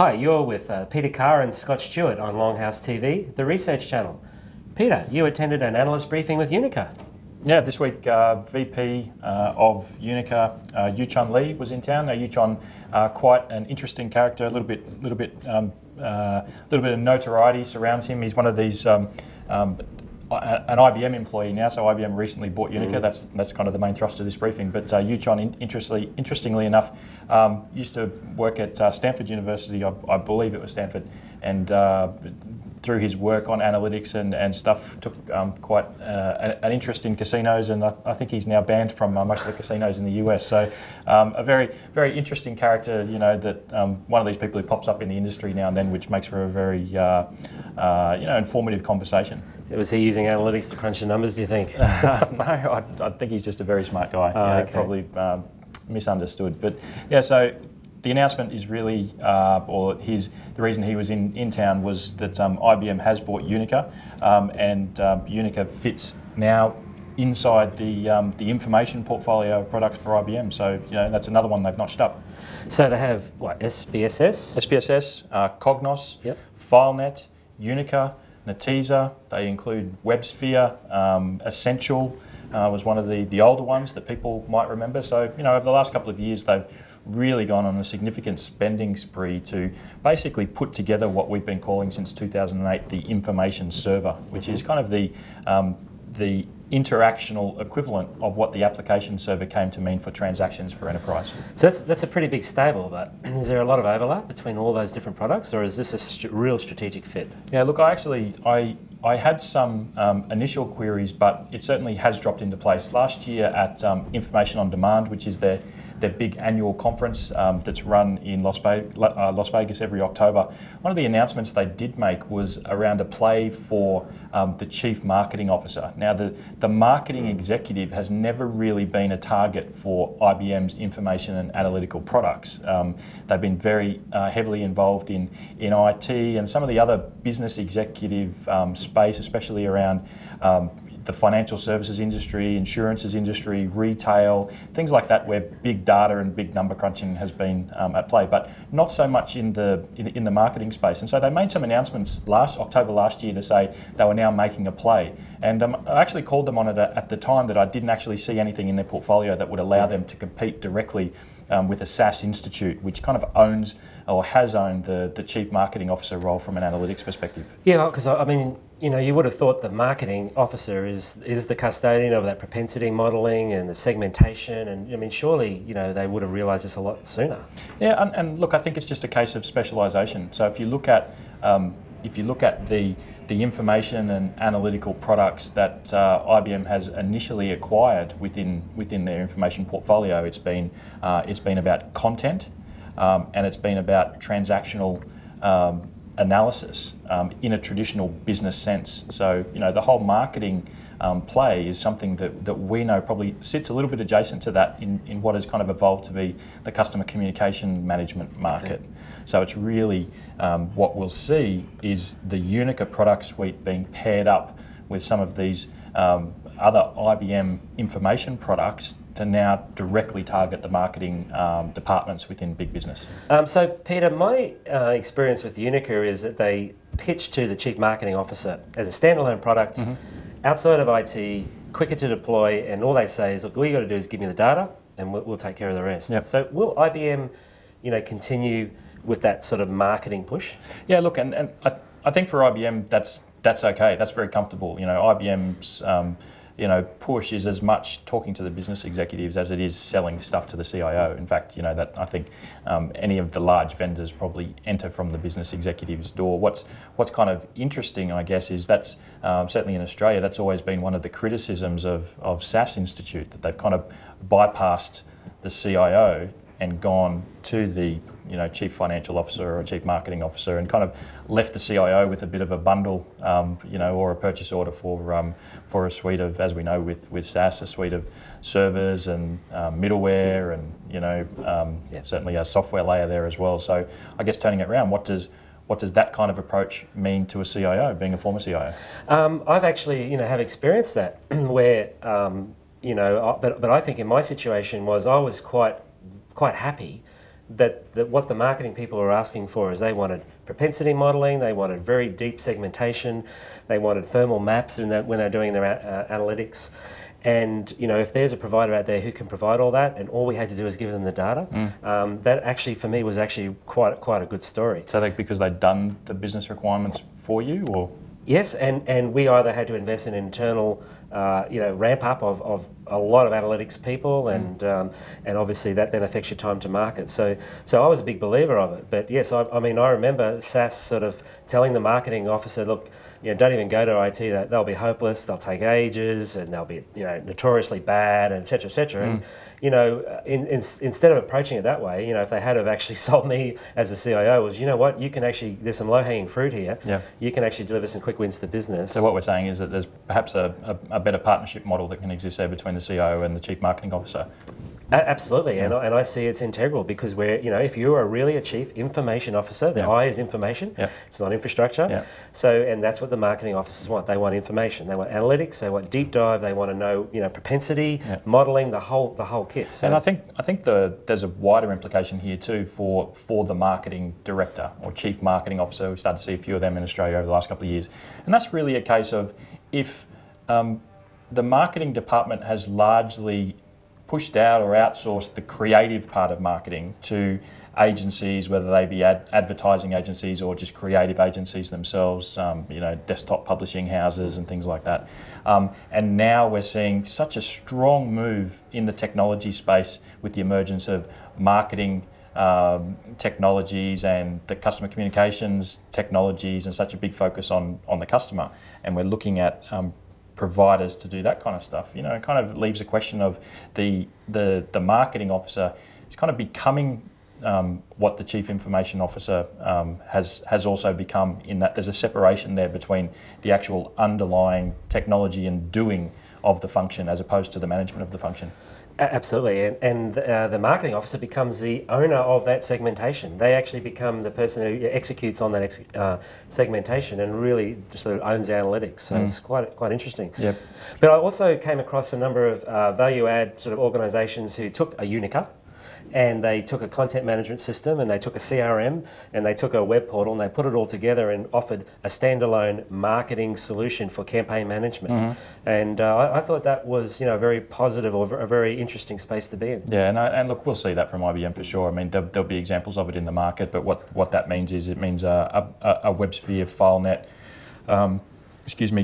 Hi, you're with Peter Carr and Scott Stewart on LonghausTV, the research channel. Peter, you attended an analyst briefing with UNICA. Yeah, this week VP of UNICA, Yuchun Lee, was in town. Now, Yuchun, quite an interesting character. A little bit of notoriety surrounds him. He's one of these an IBM employee now, so IBM recently bought UNICA. That's kind of the main thrust of this briefing. But Yuchun, interestingly enough, used to work at Stanford University, I believe it was Stanford, and through his work on analytics and stuff, took quite an interest in casinos, and I think he's now banned from most of the casinos in the US. So a very, very interesting character, you know, that one of these people who pops up in the industry now and then, which makes for a very, informative conversation. Was he using analytics to crunch the numbers, do you think? No, I think he's just a very smart guy. Okay. Probably misunderstood. But yeah, so the announcement is really, the reason he was in town was that IBM has bought UNICA, and UNICA fits now inside the information portfolio of products for IBM. So that's another one they've notched up. So they have what, SPSS? SPSS, Cognos, yep. FileNet, UNICA, Netezza. They include WebSphere, Essential was one of the older ones that people might remember. So over the last couple of years, they've really gone on a significant spending spree to basically put together what we've been calling since 2008 the information server, which is kind of the interactional equivalent of what the application server came to mean for transactions for enterprise. So that's a pretty big stable, but is there a lot of overlap between all those different products, or is this a real strategic fit? Yeah, look, I had some initial queries, but it certainly has dropped into place. Last year at Information on Demand, which is their big annual conference that's run in Las Vegas every October. One of the announcements they did make was around a play for the Chief Marketing Officer. Now, the marketing executive has never really been a target for IBM's information and analytical products. They've been very heavily involved in IT and some of the other business executive space, especially around the financial services industry, insurances industry, retail, things like that, where big data and big number crunching has been at play, but not so much in the marketing space. And so they made some announcements October last year to say they were now making a play. And I actually called them on it at the time that I didn't actually see anything in their portfolio that would allow them to compete directly with the SAS Institute, which kind of owns or has owned the Chief Marketing Officer role from an analytics perspective. Yeah, because I mean, you would have thought the marketing officer is the custodian of that propensity modelling and the segmentation, and I mean, surely they would have realised this a lot sooner. Yeah, and look, I think it's just a case of specialisation. So if you look at the information and analytical products that IBM has initially acquired within their information portfolio, it's been about content, and it's been about transactional analysis in a traditional business sense. So the whole marketing play is something that we know probably sits a little bit adjacent to that in what has kind of evolved to be the customer communication management market. Okay. So it's really what we'll see is the UNICA product suite being paired up with some of these other IBM information products to now directly target the marketing departments within big business. So Peter, my experience with UNICA is that they pitch to the Chief Marketing Officer as a standalone product, outside of IT, quicker to deploy, and all they say is, look, all you got to do is give me the data and we'll take care of the rest. Yep. So will IBM continue with that sort of marketing push? Yeah, look, and I think for IBM that's okay, that's very comfortable. IBM's push is as much talking to the business executives as it is selling stuff to the CIO. In fact, that I think any of the large vendors probably enter from the business executive's door. What's kind of interesting, I guess, is that's certainly in Australia, that's always been one of the criticisms of SAS Institute, that they've kind of bypassed the CIO and gone to the Chief Financial Officer or Chief Marketing Officer and kind of left the CIO with a bit of a bundle, or a purchase order for a suite of, as we know with SAS, a suite of servers and middleware and certainly a software layer there as well. So I guess turning it around, what does that kind of approach mean to a CIO, being a former CIO? I've actually have experienced that where but I think in my situation I was quite happy that what the marketing people were asking for is they wanted propensity modelling, they wanted very deep segmentation, they wanted thermal maps when they're doing their analytics. And if there's a provider out there who can provide all that, and all we had to do is give them the data, that actually for me was actually quite a good story. So because they'd done the business requirements for you, or? Yes, and we either had to invest in internal, ramp up of a lot of analytics people, and obviously that then affects your time to market. So I was a big believer of it. But yes, I remember SAS sort of telling the marketing officer, look, don't even go to IT. They'll be hopeless. They'll take ages, and they'll be notoriously bad, and et cetera, et cetera. And instead of approaching it that way, if they had have actually sold me as a CIO, was what you can actually, there's some low hanging fruit here. Yeah. You can actually deliver some quick wins to the business. So what we're saying is that there's perhaps a better partnership model that can exist there between the CIO and the Chief Marketing Officer. Absolutely, and I see it's integral, because if you are really a Chief Information Officer, the I is information, it's not infrastructure. So, and that's what the marketing officers want. They want information, they want analytics, they want deep dive, they want to know propensity, modelling, the whole kit. So, and I think there's a wider implication here too for the marketing director or Chief Marketing Officer. We've started to see a few of them in Australia over the last couple of years, and that's really a case of if the marketing department has largely pushed out or outsourced the creative part of marketing to agencies, whether they be advertising agencies or just creative agencies themselves, desktop publishing houses and things like that. And now we're seeing such a strong move in the technology space with the emergence of marketing technologies and the customer communications technologies, and such a big focus on the customer. And we're looking at providers to do that kind of stuff. It kind of leaves a question of the marketing officer is kind of becoming what the Chief Information Officer has also become, in that there's a separation there between the actual underlying technology and doing of the function as opposed to the management of the function. Absolutely, and the marketing officer becomes the owner of that segmentation. They actually become the person who executes on that segmentation and really just sort of owns the analytics. So it's quite interesting. Yep. But I also came across a number of value-add sort of organisations who took a UNICA, and they took a content management system, and they took a CRM, and they took a web portal, and they put it all together and offered a standalone marketing solution for campaign management. And I thought that was very positive, or a very interesting space to be in. Yeah, and look, we'll see that from IBM for sure. I mean, there'll be examples of it in the market, but what that means is it means a WebSphere, FileNet,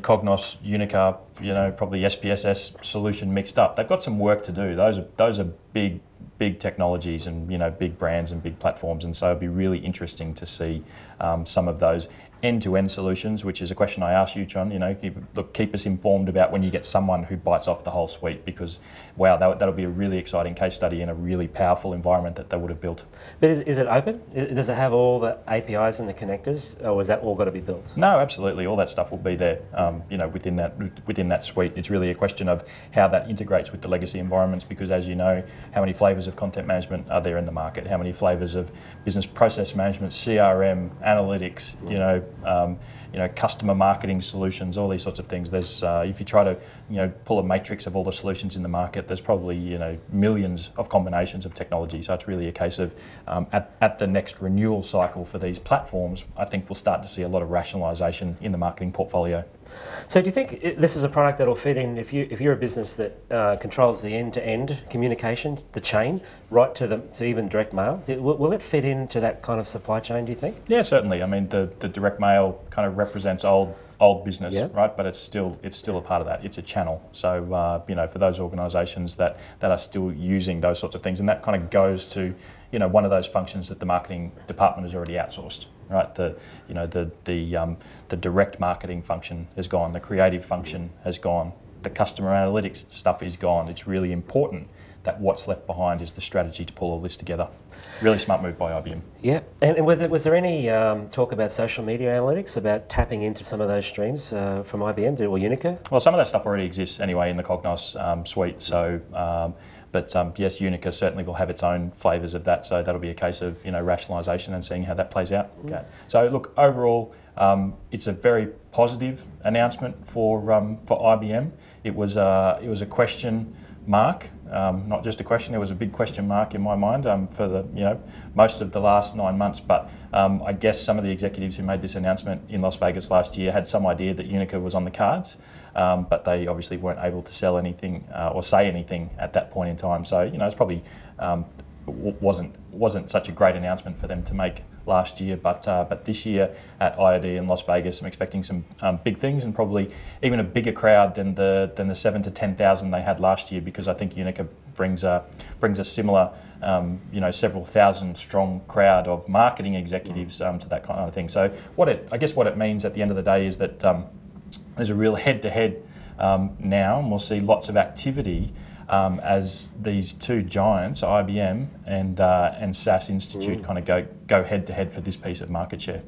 Cognos, UNICA, probably SPSS solution mixed up. They've got some work to do. Those are big technologies and big brands and big platforms, and so it'd be really interesting to see some of those end-to-end solutions, which is a question I asked you, John. Keep us informed about when you get someone who bites off the whole suite, because wow, that'll be a really exciting case study in a really powerful environment that they would have built. But is it open? Does it have all the APIs and the connectors, or is that all got to be built? No, absolutely. All that stuff will be there. Within that suite. It's really a question of how that integrates with the legacy environments, because as you know, how many flavours of content management are there in the market? How many flavours of business process management, CRM, analytics, customer marketing solutions, all these sorts of things. There's if you try to pull a matrix of all the solutions in the market, there's probably millions of combinations of technology. So it's really a case of at the next renewal cycle for these platforms, I think we'll start to see a lot of rationalisation in the marketing portfolio. So do you think this is a product that will fit in if you're a business that controls the end-to-end communication, the chain, right to even direct mail? Will it fit into that kind of supply chain, do you think? Yeah, certainly. I mean, the direct mail kind of represents old business, right? But it's still a part of that. It's a channel. So for those organisations that are still using those sorts of things, and that kind of goes to one of those functions that the marketing department has already outsourced, right? The direct marketing function has gone, the creative function has gone, the customer analytics stuff is gone. It's really important that what's left behind is the strategy to pull all this together. Really smart move by IBM. Yeah, and was there any talk about social media analytics, about tapping into some of those streams from IBM or UNICA? Well, some of that stuff already exists anyway in the Cognos suite. So, yes, UNICA certainly will have its own flavours of that. So that'll be a case of rationalisation and seeing how that plays out. Okay. So look, overall, it's a very positive announcement for IBM. It was a question mark not just a question. There was a big question mark in my mind for the most of the last 9 months. But I guess some of the executives who made this announcement in Las Vegas last year had some idea that UNICA was on the cards, but they obviously weren't able to sell anything or say anything at that point in time. So it's probably wasn't such a great announcement for them to make last year, but this year at IOD in Las Vegas, I'm expecting some big things, and probably even a bigger crowd than the 7,000 to 10,000 they had last year, because I think UNICA brings a similar several thousand strong crowd of marketing executives to that kind of thing. So I guess what it means at the end of the day is that there's a real head-to-head now, and we'll see lots of activity as these two giants, IBM and SAS Institute, kind of go head to head for this piece of market share.